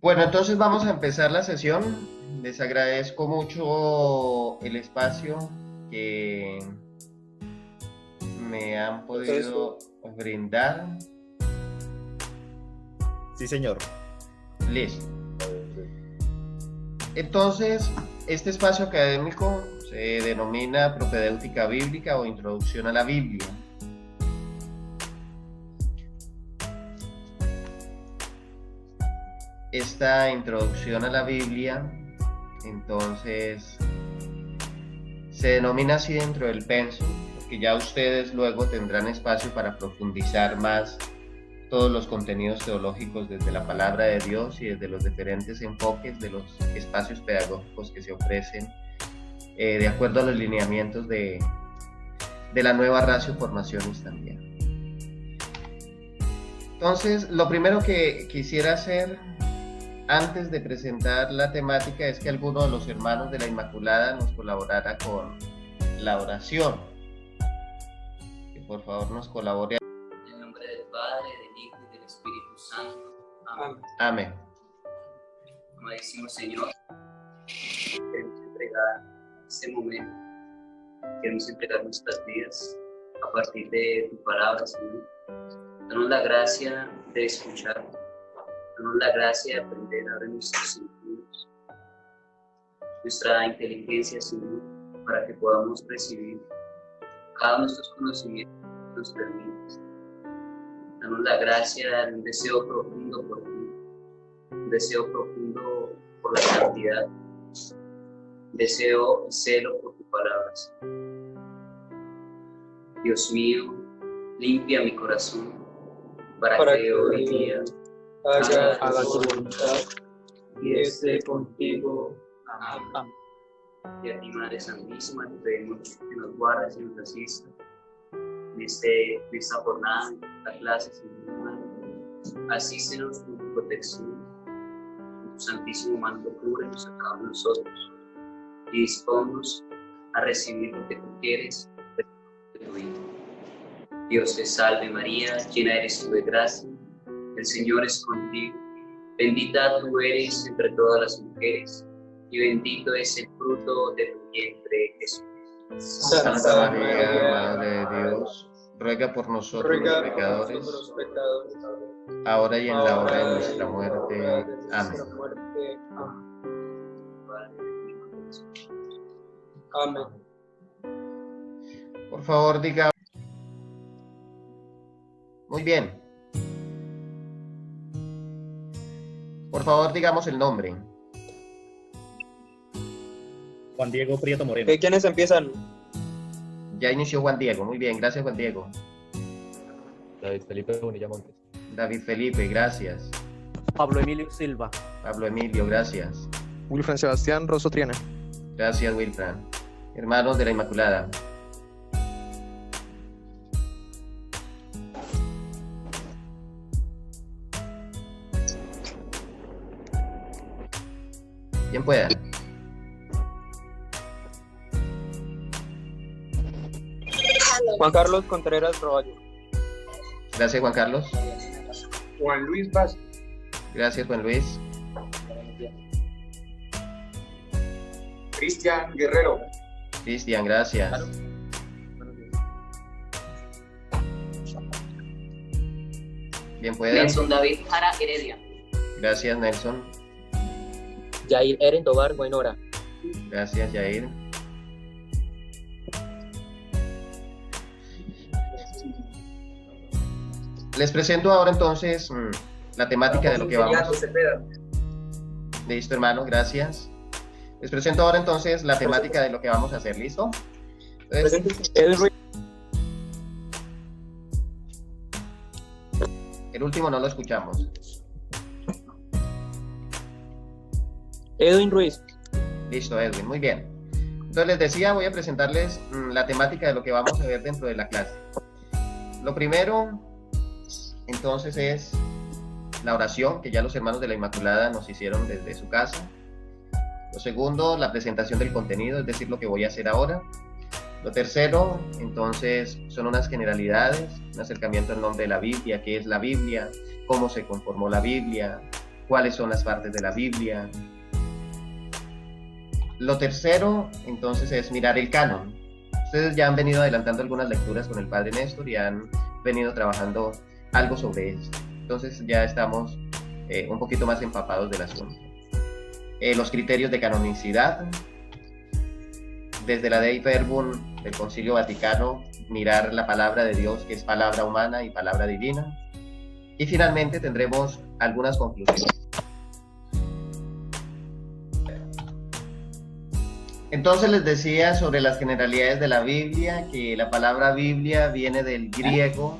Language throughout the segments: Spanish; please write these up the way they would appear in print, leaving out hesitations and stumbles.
Bueno, entonces vamos a empezar la sesión. Les agradezco mucho el espacio que me han podido brindar. Sí, señor. Listo. Entonces, este espacio académico se denomina propedéutica bíblica o introducción a la Biblia. Esta introducción a la Biblia, entonces, se denomina así dentro del pensum, porque ya ustedes luego tendrán espacio para profundizar más todos los contenidos teológicos desde la palabra de Dios y desde los diferentes enfoques de los espacios pedagógicos que se ofrecen de acuerdo a los lineamientos de la nueva Ratio Formaciones también. Entonces, lo primero que quisiera hacer antes de presentar la temática es que alguno de los hermanos de la Inmaculada nos colaborara con la oración. Que por favor nos colabore. En el nombre del Padre, del Hijo y del Espíritu Santo. Amén. Amén. Amadísimo Señor, queremos entregar este momento, queremos entregar nuestras vidas a partir de tu palabra, Señor. Danos la gracia de escuchar, danos la gracia de aprender a abrir nuestros sentidos, nuestra inteligencia, Señor, para que podamos recibir cada uno de estos conocimientos que nos permites. Danos la gracia de un deseo profundo por ti, un deseo profundo por la santidad, deseo y celo por tu palabra. Dios mío, limpia mi corazón para que hoy día haga tu voluntad y esté contigo. Amén. Y a ti, Madre Santísima, te pedimos que nos guardes y nos asistas en esta jornada, en esta clase, Señor Madre. Asístenos con tu protección, con tu santísimo manto, cúbrenos a cada uno de nosotros y dispónnos a recibir lo que tú quieres de tu Hijo. Dios te salve María, llena eres tú de gracia, el Señor es contigo, bendita tú eres entre todas las mujeres y bendito es el fruto de tu vientre, Jesús. Santa María, Madre de Dios, ruega por nosotros los pecadores, ahora y en la hora de nuestra muerte. Amén. Amén. Por favor, diga. Muy bien. Por favor, digamos el nombre. Juan Diego Prieto Moreno. ¿Quiénes empiezan? Ya inició Juan Diego. Muy bien, gracias Juan Diego. David Felipe Bonilla Montes. David Felipe, gracias. Pablo Emilio Silva. Pablo Emilio, gracias. Wilfran Sebastián Rosso Triana. Gracias, Wilfran. Hermanos de la Inmaculada. Bien puedan. Juan Carlos Contreras Roballo. Gracias, Juan Carlos. Juan Luis Vázquez. Gracias, Juan Luis. Cristian Guerrero. Cristian, gracias. Bien puedan. Nelson David Jara Heredia. Gracias, Nelson. Jair Eren Tobar Guaynora. Gracias, Jair. Les presento ahora entonces la temática de lo que vamos. Listo, hermanos, gracias. Les presento ahora entonces la temática de lo que vamos a hacer, ¿listo? Entonces, el último no lo escuchamos. Edwin Ruiz. Listo, Edwin, muy bien. Entonces les decía, voy a presentarles la temática de lo que vamos a ver dentro de la clase. Lo primero, entonces, es la oración, que ya los hermanos de la Inmaculada nos hicieron desde su casa. Lo segundo, la presentación del contenido, es decir, lo que voy a hacer ahora. Lo tercero, entonces, son unas generalidades, un acercamiento al nombre de la Biblia, qué es la Biblia, cómo se conformó la Biblia, cuáles son las partes de la Biblia. Lo tercero, entonces, es mirar el canon. Ustedes ya han venido adelantando algunas lecturas con el Padre Néstor y han venido trabajando algo sobre eso. Entonces ya estamos un poquito más empapados del asunto. Los criterios de canonicidad, desde la Dei Verbum del Concilio Vaticano, mirar la palabra de Dios, que es palabra humana y palabra divina. Y finalmente tendremos algunas conclusiones. Entonces les decía sobre las generalidades de la Biblia, que la palabra Biblia viene del griego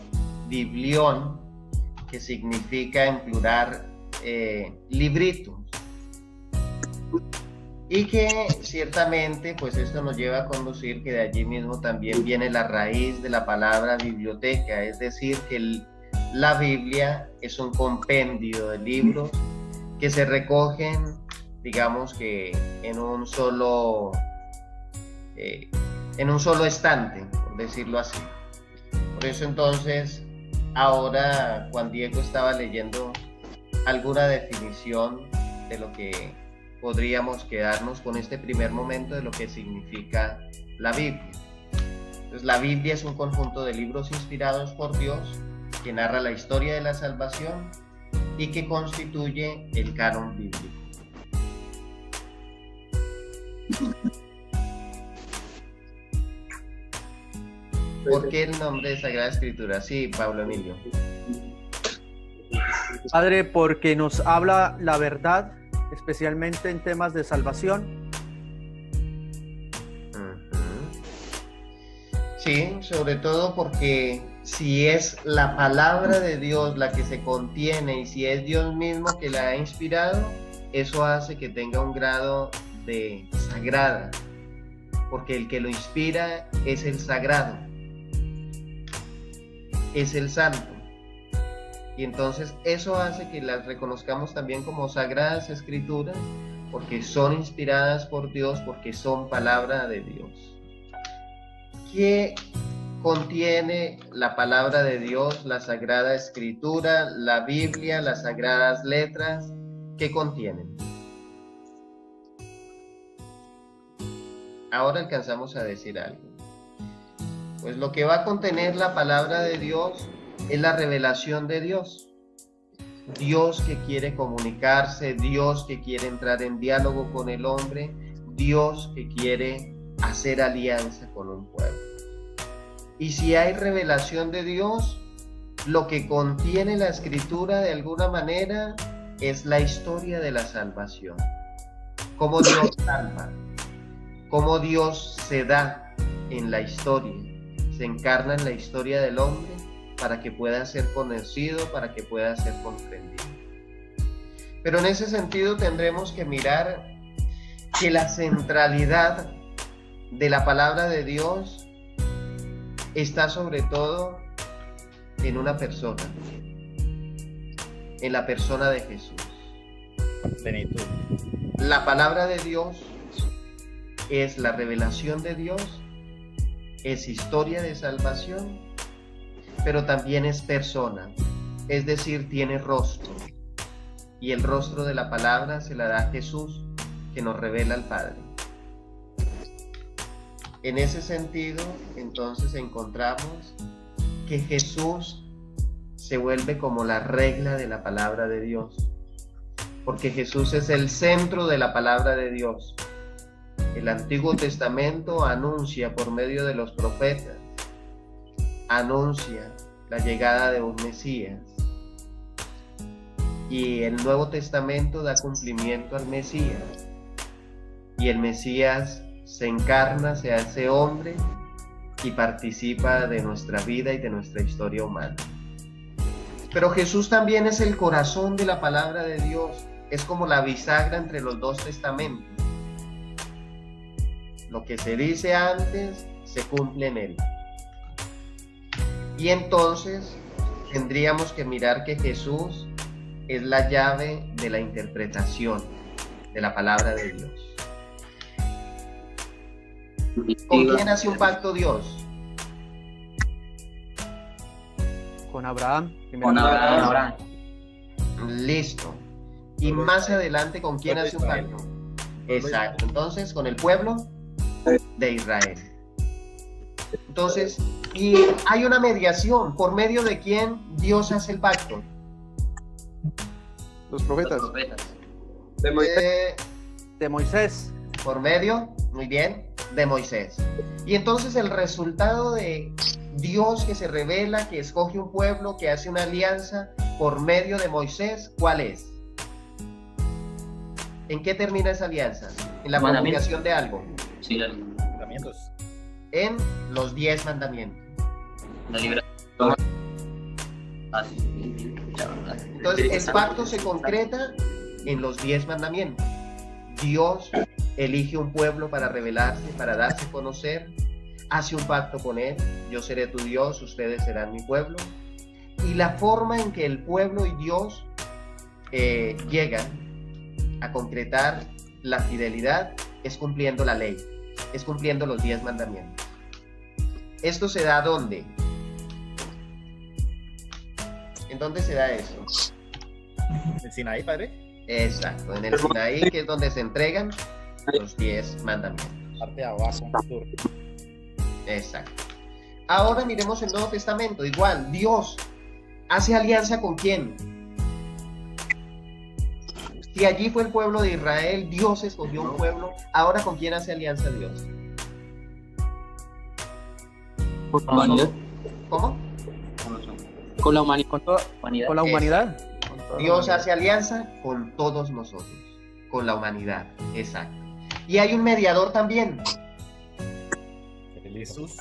biblión, que significa en plural libritos. Y que ciertamente pues esto nos lleva a conducir que de allí mismo también viene la raíz de la palabra biblioteca, es decir, que la Biblia es un compendio de libros que se recogen, digamos que en un solo estante, por decirlo así. Por eso entonces ahora Juan Diego estaba leyendo alguna definición de lo que podríamos quedarnos con este primer momento de lo que significa la Biblia. Entonces, la Biblia es un conjunto de libros inspirados por Dios que narra la historia de la salvación y que constituye el canon bíblico. ¿Por qué el nombre de Sagrada Escritura? Sí, Pablo Emilio. Padre, porque nos habla la verdad, especialmente en temas de salvación. Sí, sobre todo porque si es la palabra de Dios la que se contiene y si es Dios mismo que la ha inspirado, eso hace que tenga un grado de sagrada, porque el que lo inspira es el sagrado, es el santo. Y entonces eso hace que las reconozcamos también como sagradas escrituras, porque son inspiradas por Dios, porque son palabra de Dios. ¿Qué contiene la palabra de Dios, la Sagrada Escritura, la Biblia, las sagradas letras? ¿Qué contienen? Ahora alcanzamos a decir algo. Pues lo que va a contener la palabra de Dios es la revelación de Dios. Dios que quiere comunicarse, Dios que quiere entrar en diálogo con el hombre, Dios que quiere hacer alianza con un pueblo. Y si hay revelación de Dios, lo que contiene la Escritura de alguna manera es la historia de la salvación. Cómo Dios salva, cómo Dios se da en la historia, se encarna en la historia del hombre para que pueda ser conocido, para que pueda ser comprendido. Pero en ese sentido tendremos que mirar que la centralidad de la palabra de Dios está sobre todo en una persona, en la persona de Jesús. Plenitud. La palabra de Dios es la revelación de Dios, es historia de salvación, pero también es persona, es decir, tiene rostro, y el rostro de la palabra se la da Jesús, que nos revela al Padre. En ese sentido, entonces encontramos que Jesús se vuelve como la regla de la palabra de Dios, porque Jesús es el centro de la palabra de Dios. El Antiguo Testamento anuncia por medio de los profetas, anuncia la llegada de un Mesías, y el Nuevo Testamento da cumplimiento al Mesías, y el Mesías se encarna, se hace hombre y participa de nuestra vida y de nuestra historia humana. Pero Jesús también es el corazón de la palabra de Dios, es como la bisagra entre los dos testamentos. Lo que se dice antes se cumple en él. Y entonces tendríamos que mirar que Jesús es la llave de la interpretación de la palabra de Dios. ¿Con quién hace un pacto Dios? Con Abraham. Con Abraham. Listo. Y más adelante, ¿con quién hace un Israel. pacto? Exacto. Entonces, con el pueblo de Israel. Entonces, y hay una mediación. ¿Por medio de quién Dios hace el pacto? Los profetas. Los profetas. De Moisés. De Moisés. Por medio, muy bien, de Moisés. Y entonces el resultado de Dios que se revela, que escoge un pueblo, que hace una alianza por medio de Moisés, ¿cuál es? ¿En qué termina esa alianza? En la Mandamientos. promulgación de algo. Sí, Mandamientos. En los 10 mandamientos. la liberación. Entonces el pacto se concreta en los 10 mandamientos. Dios elige un pueblo para revelarse, para darse a conocer, hace un pacto con él, yo seré tu Dios, ustedes serán mi pueblo, y la forma en que el pueblo y Dios llegan a concretar la fidelidad es cumpliendo la ley, es cumpliendo los 10 mandamientos. ¿Esto se da dónde? ¿En dónde se da eso? ¿En Sinaí, padre? Exacto, en el Sinaí, que es donde se entregan los 10 mandamientos. Parte de abajo, sur. Exacto. Ahora miremos el Nuevo Testamento. Igual, Dios hace alianza con quién. Si allí fue el pueblo de Israel, Dios escogió un pueblo. Ahora, ¿con quién hace alianza Dios? Con la humanidad. ¿Cómo? Con la humanidad. Con la humanidad. Dios hace alianza con todos nosotros, con la humanidad. Exacto. Y hay un mediador también. Jesús.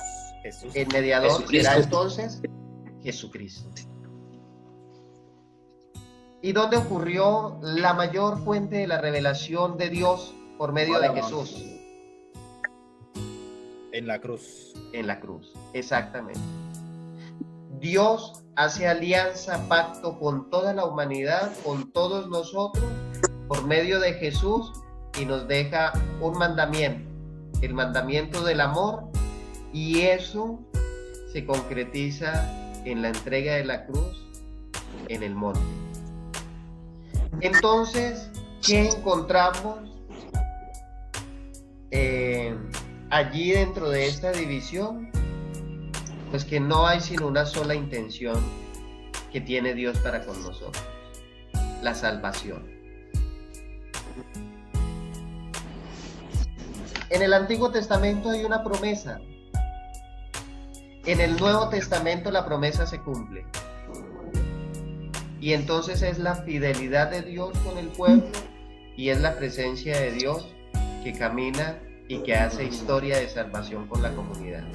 El mediador Jesucristo. será entonces Jesucristo. ¿Y dónde ocurrió la mayor fuente de la revelación de Dios por medio de Jesús? En la cruz. En la cruz, exactamente. Dios hace alianza, pacto con toda la humanidad, con todos nosotros, por medio de Jesús, y nos deja un mandamiento, el mandamiento del amor, y eso se concretiza en la entrega de la cruz en el monte. Entonces, ¿qué encontramos allí dentro de esta división? Pues que no hay sino una sola intención que tiene Dios para con nosotros: la salvación. En el Antiguo Testamento hay una promesa. En el Nuevo Testamento la promesa se cumple. Y entonces es la fidelidad de Dios con el pueblo y es la presencia de Dios que camina y que hace historia de salvación con la comunidad.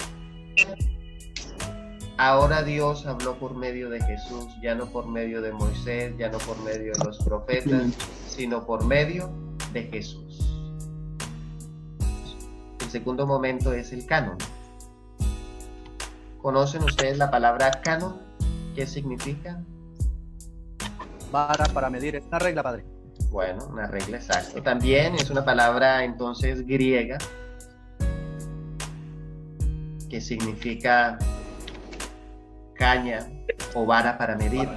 Ahora Dios habló por medio de Jesús, ya no por medio de Moisés, ya no por medio de los profetas, sino por medio de Jesús. El segundo momento es el canon. ¿Conocen ustedes la palabra canon? ¿Qué significa? Vara para medir. Es una regla, padre. Bueno, una regla, exacto. También es una palabra entonces griega que significa caña o vara para medir.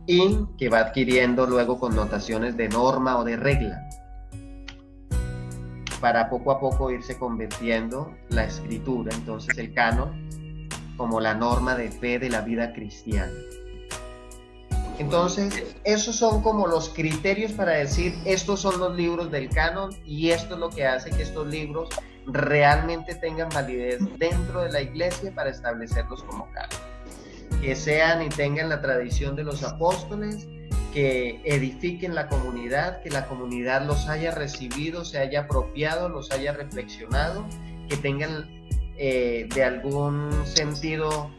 Y que va adquiriendo luego connotaciones de norma o de regla, para poco a poco irse convirtiendo la escritura, entonces el canon, como la norma de fe de la vida cristiana. Entonces, esos son como los criterios para decir, estos son los libros del canon y esto es lo que hace que estos libros realmente tengan validez dentro de la iglesia para establecerlos como canon. Que sean y tengan la tradición de los apóstoles, que edifiquen la comunidad, que la comunidad los haya recibido, se haya apropiado, los haya reflexionado, que tengan de algún sentido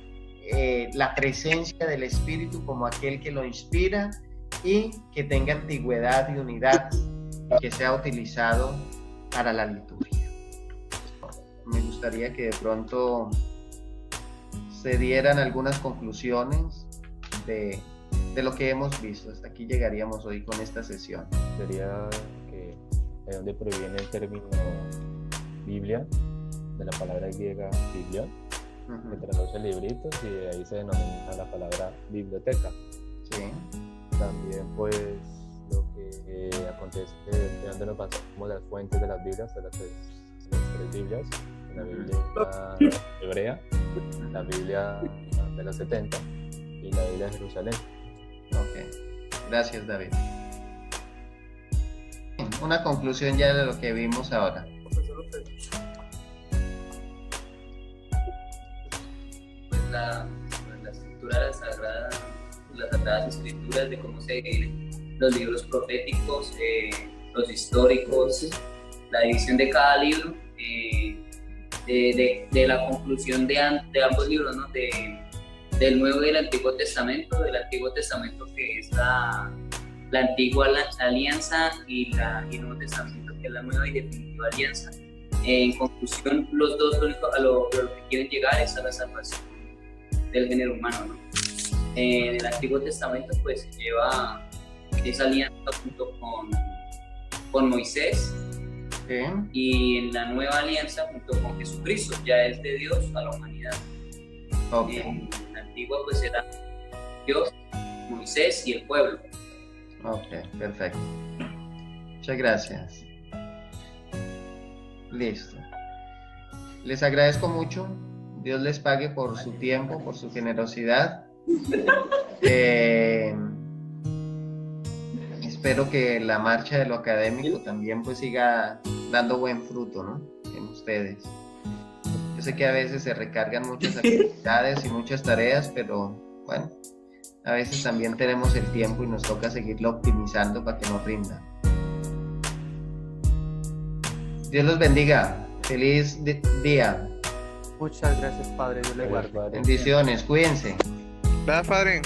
la presencia del Espíritu como aquel que lo inspira y que tenga antigüedad y unidad y que sea utilizado para la liturgia. Me gustaría que de pronto se dieran algunas conclusiones de lo que hemos visto. Hasta aquí llegaríamos hoy con esta sesión. Sería que de dónde proviene el término Biblia, de la palabra griega biblión, que traduce libritos, y de ahí se denomina la palabra biblioteca. Sí. También pues lo que acontece de donde nos basamos las fuentes de las Biblias, de las tres Biblias, la Biblia hebrea, la Biblia de los 70 y la Biblia de Jerusalén. Ok, gracias David. Una conclusión ya de lo que vimos ahora. Pues la escritura, las sagradas escrituras, de cómo se los libros proféticos, los históricos, la división de cada libro, de la conclusión de ambos libros, ¿no? Del Nuevo y del Antiguo Testamento, que es la Antigua Alianza y el Nuevo Testamento, que es la Nueva y Definitiva Alianza. En conclusión, los dos a lo que quieren llegar es a la salvación del género humano, ¿no? En el Antiguo Testamento pues se lleva esa alianza junto con Moisés, Sí. y en la Nueva Alianza junto con Jesucristo, ya es de Dios a la humanidad. Ok. En la Antigua pues era Dios, Moisés y el pueblo. Ok, perfecto. Muchas gracias. Listo. Les agradezco mucho. Dios les pague por su tiempo, por su generosidad. Espero que la marcha de lo académico también pues siga dando buen fruto, ¿no? En ustedes. Yo sé que a veces se recargan muchas actividades y muchas tareas, pero bueno, a veces también tenemos el tiempo y nos toca seguirlo optimizando para que nos rinda. Dios los bendiga. Feliz día. Muchas gracias, Padre. Dios le guarde. Padre. Bendiciones. Cuídense. Gracias, padre.